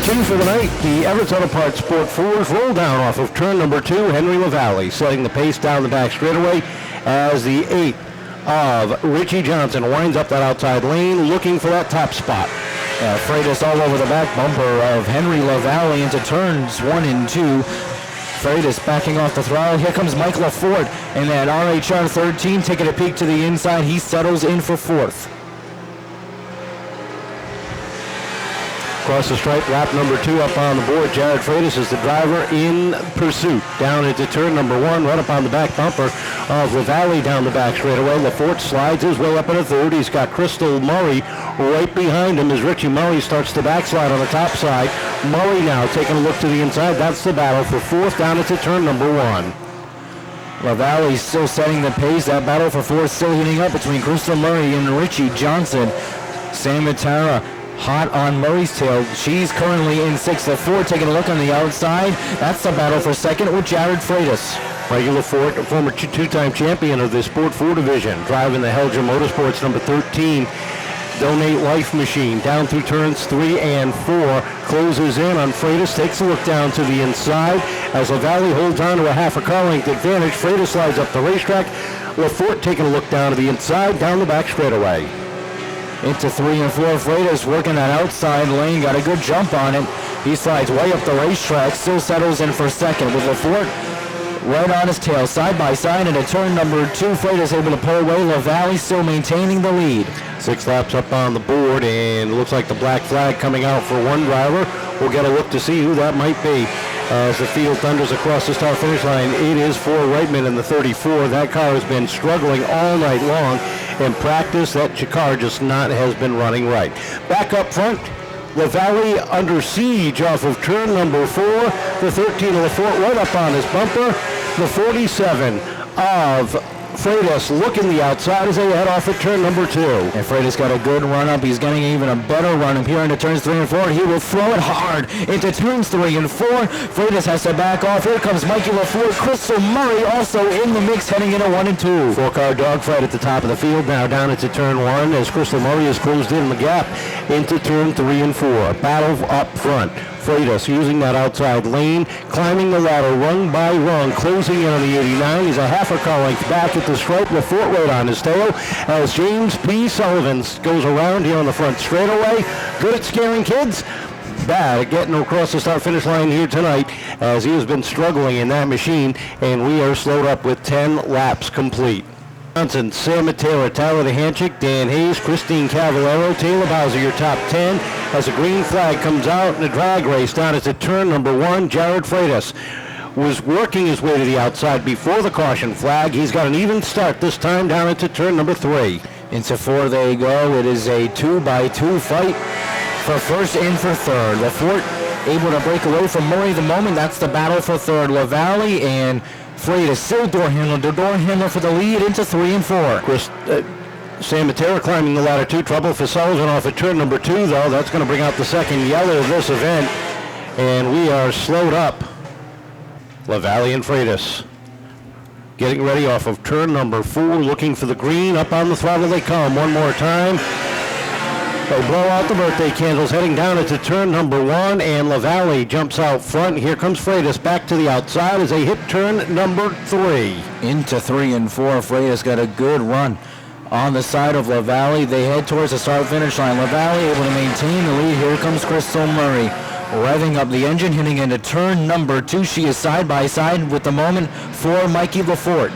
2 for the night. The Everett's Auto Parts Sport Fours roll down off of turn number 2. Henry Lavallee setting the pace down the back straightaway as the 8 of Richie Johnson winds up that outside lane looking for that top spot. Freitas all over the back bumper of Henry Lavallee into turns 1 and 2. Freitas backing off the throttle. Here comes Mike Lafort in that RHR 13 taking a peek to the inside. He settles in for 4th. Across the stripe, lap number 2 up on the board. Jarrod Freitas is the driver in pursuit. Down into turn number 1, right up on the back bumper of Lavallee down the back straightaway. Lafort slides his way up in a third. He's got Crystal Murray right behind him as Richie Murray starts to backslide on the top side. Murray now taking a look to the inside. That's the battle for 4th down into turn number 1. Lavallee still setting the pace. That battle for 4th still heating up between Crystal Murray and Richie Johnson. Sam Mattera hot on Murray's tail. She's currently in 6th. Lafort taking a look on the outside. That's the battle for 2nd with Jarrod Freitas. Mikey Lafort, a former two-time champion of the Sport 4 division, driving the Helger Motorsports number 13 Donate Life machine down through turns 3 and 4. Closes in on Freitas, takes a look down to the inside as Lavallee holds on to a half a car length advantage. Freitas slides up the racetrack. Lafort taking a look down to the inside, down the back straightaway. Into 3 and 4. Freitas working that outside lane, got a good jump on it. He slides way up the racetrack, still settles in for 2nd with Lafort right on his tail, side by side into turn number 2. Freitas able to pull away. Lavallee still maintaining the lead. 6 laps up on the board, and it looks like the black flag coming out for one driver. We'll get a look to see who that might be. As the field thunders across the start finish line, it is for Reitman in the 34. That car has been struggling all night long. In practice, that car just has been running right. Back up front, Lavallee under siege off of turn number 4. The 13 of Lafort right up on his bumper. The 47 of Freitas looking the outside as they head off at turn number 2. And Freitas got a good run up. He's getting even a better run up here into turns 3 and 4. He will throw it hard into turns 3 and 4. Freitas has to back off. Here comes Mikey Lafort. Crystal Murray also in the mix heading into 1 and 2. 4-car dogfight at the top of the field. Now down into turn 1 as Crystal Murray has closed in the gap into turn 3 and 4. Battle up front. Freitas using that outside lane, climbing the ladder rung by rung, closing in on the 89. He's a half a car length back at the stripe. Lafort right on his tail as James P. Sullivan goes around here on the front straightaway. Good at scaring kids. Bad at getting across the start-finish line here tonight as he has been struggling in that machine, and we are slowed up with 10 laps complete. Johnson, Sam Mattera, Tyler Duhancik, Dan Hayes, Christine Cavallaro, Taylor Bowser, your top 10. As the green flag comes out in the drag race down at turn number 1, Jarrod Freitas was working his way to the outside before the caution flag. He's got an even start this time down into turn number 3. Into 4 they go. It is a 2-by-2 fight for 1st and for 3rd. Lafort able to break away from Murray the moment. That's the battle for 3rd. Lavallee and Freitas still door handler. The door handler for the lead into 3 and 4. Sam Mattera climbing the ladder 2. Trouble for Sullivan off at turn number 2, though. That's going to bring out the 2nd yellow of this event. And we are slowed up. Lavallee and Freitas getting ready off of turn number 4, looking for the green. Up on the throttle they come one more time. They blow out the birthday candles, heading down into turn number 1, and Lavallee jumps out front. Here comes Freitas back to the outside as they hit turn number 3. Into 3 and 4, Freitas got a good run on the side of Lavallee. They head towards the start-finish line. Lavallee able to maintain the lead. Here comes Crystal Murray, revving up the engine, hitting into turn number 2. She is side by side with the moment for Mikey Lafort.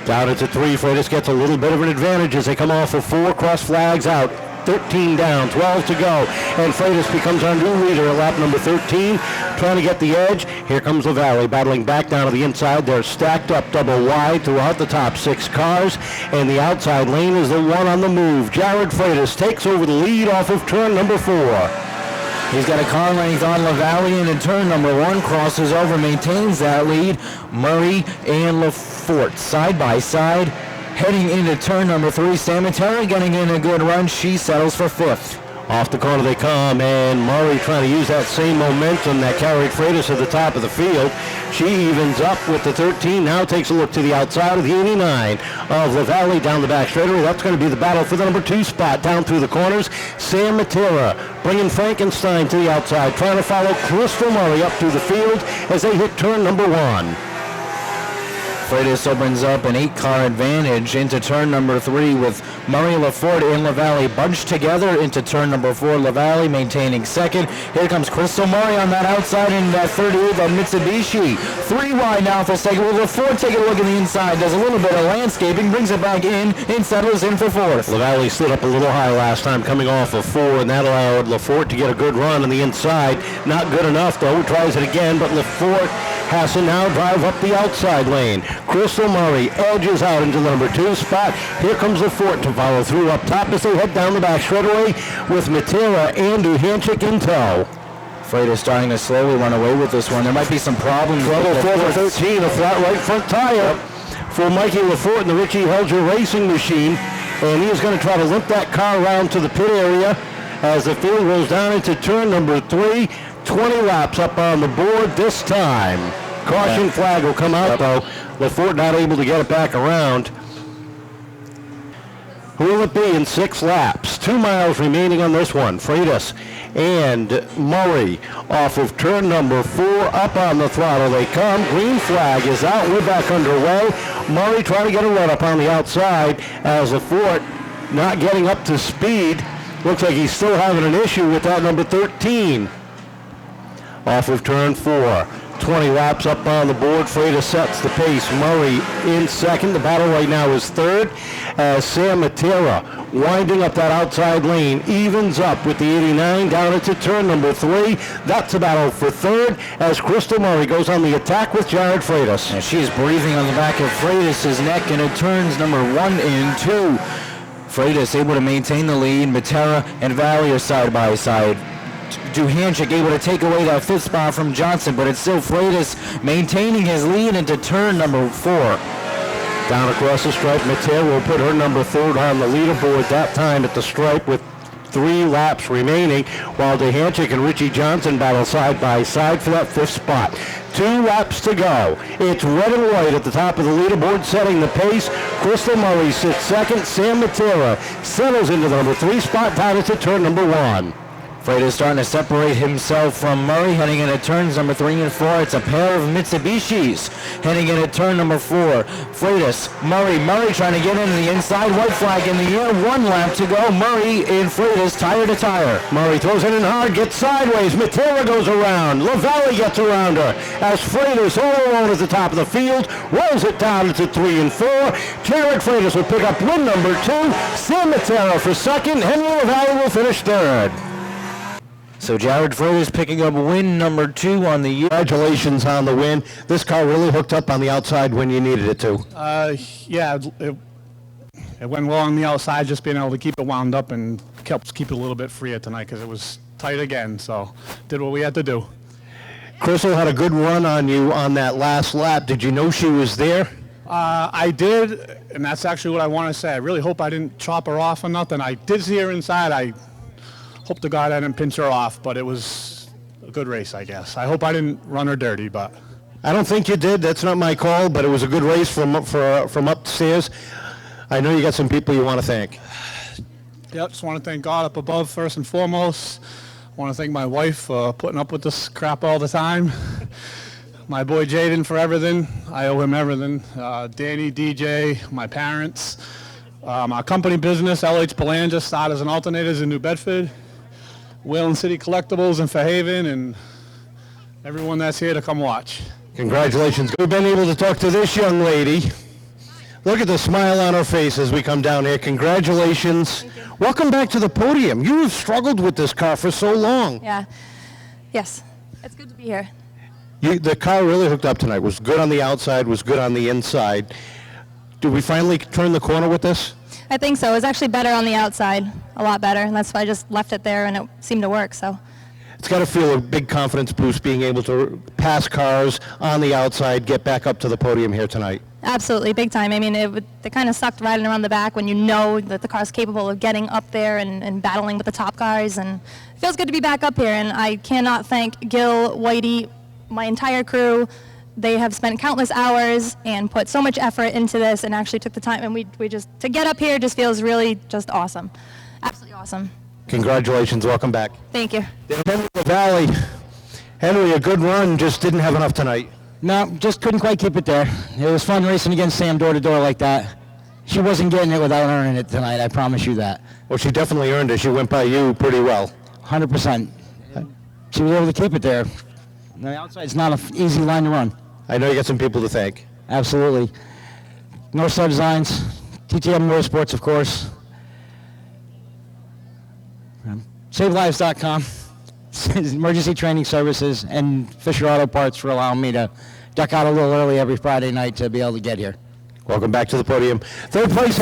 Down into 3, Freitas gets a little bit of an advantage as they come off of 4 cross flags out. 13 down, 12 to go, and Freitas becomes our new leader at lap number 13, trying to get the edge. Here comes Lavallee battling back down to the inside. They're stacked up double wide throughout the top 6 cars, and the outside lane is the one on the move. Jarrod Freitas takes over the lead off of turn number 4. He's got a car length on Lavallee, and in turn number 1 crosses over, maintains that lead. Murray and Lafort side by side. Heading into turn number 3, Sam Mattera getting in a good run. She settles for 5th. Off the corner they come, and Murray trying to use that same momentum that carried Freitas at the top of the field. She evens up with the 13, now takes a look to the outside of the 89 of Lavallee down the back straightaway. That's going to be the battle for the number 2 spot down through the corners. Sam Mattera bringing Frankenstein to the outside, trying to follow Crystal Murray up through the field as they hit turn number 1. Freitas opens up an 8-car advantage into turn number 3 with Murray, Lafort, and Lavallee bunched together into turn number 4. Lavallee maintaining second. Here comes Crystal Murray on that outside in that 38 of Mitsubishi. 3 wide now for second. With Lafort taking a look at the inside, does a little bit of landscaping, brings it back in, and settles in for 4th. Lavallee slid up a little high last time coming off of 4, and that allowed Lafort to get a good run on the inside. Not good enough though. Tries it again, but Lafort has to now drive up the outside lane. Crystal Murray edges out into the number 2 spot. Here comes Lafort to follow through up top as they head down the back straightaway with Mattera and Duhancik in tow. Freitas starting to slowly run away with this one. There might be some problems. Trouble for the 13, a flat right front tire for Mikey Lafort and the Richie Helger racing machine. And he's going to try to limp that car around to the pit area as the field rolls down into turn number 3. 20 laps up on the board this time. Caution flag will come out though. Lafort not able to get it back around. Who will it be in 6 laps? 2 miles remaining on this one. Freitas and Murray off of turn number 4. Up on the throttle they come. Green flag is out. We're back underway. Murray trying to get a run up on the outside as Lafort not getting up to speed. Looks like he's still having an issue with that number 13. Off of turn 4. 20 laps up on the board. Freitas sets the pace. Murray in second. The battle right now is third as Sam Mattera winding up that outside lane evens up with the 89 down into turn number 3. That's a battle for third as Crystal Murray goes on the attack with Jarrod Freitas. And she's breathing on the back of Freitas' neck and it turns number 1 and 2. Freitas able to maintain the lead. Mattera and Valley are side by side. Duhancik able to take away that 5th spot from Johnson, but it's still Freitas maintaining his lead into turn number 4. Down across the stripe, Mattera will put her number 3rd on the leaderboard that time at the stripe with 3 laps remaining, while Duhancik and Richie Johnson battle side by side for that 5th spot. 2 laps to go. It's red and white at the top of the leaderboard setting the pace. Crystal Murray sits second. Sam Mattera settles into the number 3 spot down into turn number 1. Freitas starting to separate himself from Murray, heading into turns number 3 and 4. It's a pair of Mitsubishis heading into turn number 4. Freitas, Murray trying to get into the inside. White flag in the air. 1 lap to go. Murray and Freitas tire to tire. Murray throws it in hard, gets sideways. Mattera goes around. Lavallee gets around her as Freitas all alone at the top of the field rolls it down into 3 and 4. Jarrod Freitas will pick up win number 2. Sam Mattera for second. Henry Lavallee will finish third. So Jarrod Freitas picking up win number 2 on the year. Congratulations on the win. This car really hooked up on the outside when you needed it to. Yeah, it went well on the outside, just being able to keep it wound up and helps keep it a little bit freer tonight because it was tight again. So did what we had to do. Crystal had a good run on you on that last lap. Did you know she was there? I did, and that's actually what I want to say. I really hope I didn't chop her off or nothing. I did see her inside. I hope to God I didn't pinch her off, but it was a good race, I guess. I hope I didn't run her dirty, but I don't think you did. That's not my call, but it was a good race from upstairs. I know you got some people you want to thank. Yep, just want to thank God up above first and foremost. I want to thank my wife for putting up with this crap all the time. My boy Jaden for everything. I owe him everything. Danny, DJ, my parents. My company business, LH Belanja, started as an alternators in New Bedford. Whalen City Collectibles in Fairhaven, and everyone that's here to come watch. Congratulations. We've been able to talk to this young lady. Look at the smile on her face as we come down here. Congratulations. Welcome back to the podium. You have struggled with this car for so long. Yeah. Yes. It's good to be here. The car really hooked up tonight. Was good on the outside, was good on the inside. Did we finally turn the corner with this? I think so. It was actually better on the outside, a lot better, and that's why I just left it there, and it seemed to work. So it's got to feel a big confidence boost being able to pass cars on the outside, get back up to the podium here tonight. Absolutely, big time. I mean, it kind of sucked riding around the back when you know that the car's capable of getting up there and battling with the top cars. And it feels good to be back up here. And I cannot thank Gil, Whitey, my entire crew. They have spent countless hours and put so much effort into this and actually took the time. And we just, to get up here just feels really just awesome. Absolutely awesome. Congratulations. Welcome back. Thank you. Henry Lavallee. Henry, a good run, just didn't have enough tonight. No, just couldn't quite keep it there. It was fun racing against Sam door to door like that. She wasn't getting it without earning it tonight, I promise you that. Well, she definitely earned it. She went by you pretty well. 100%. She was able to keep it there. On the outside, it's not an easy line to run. I know you got some people to thank. Absolutely. Northstar Designs, TTM Motorsports, of course. SaveLives.com. Emergency Training Services, and Fisher Auto Parts for allowing me to duck out a little early every Friday night to be able to get here. Welcome back to the podium. Third place.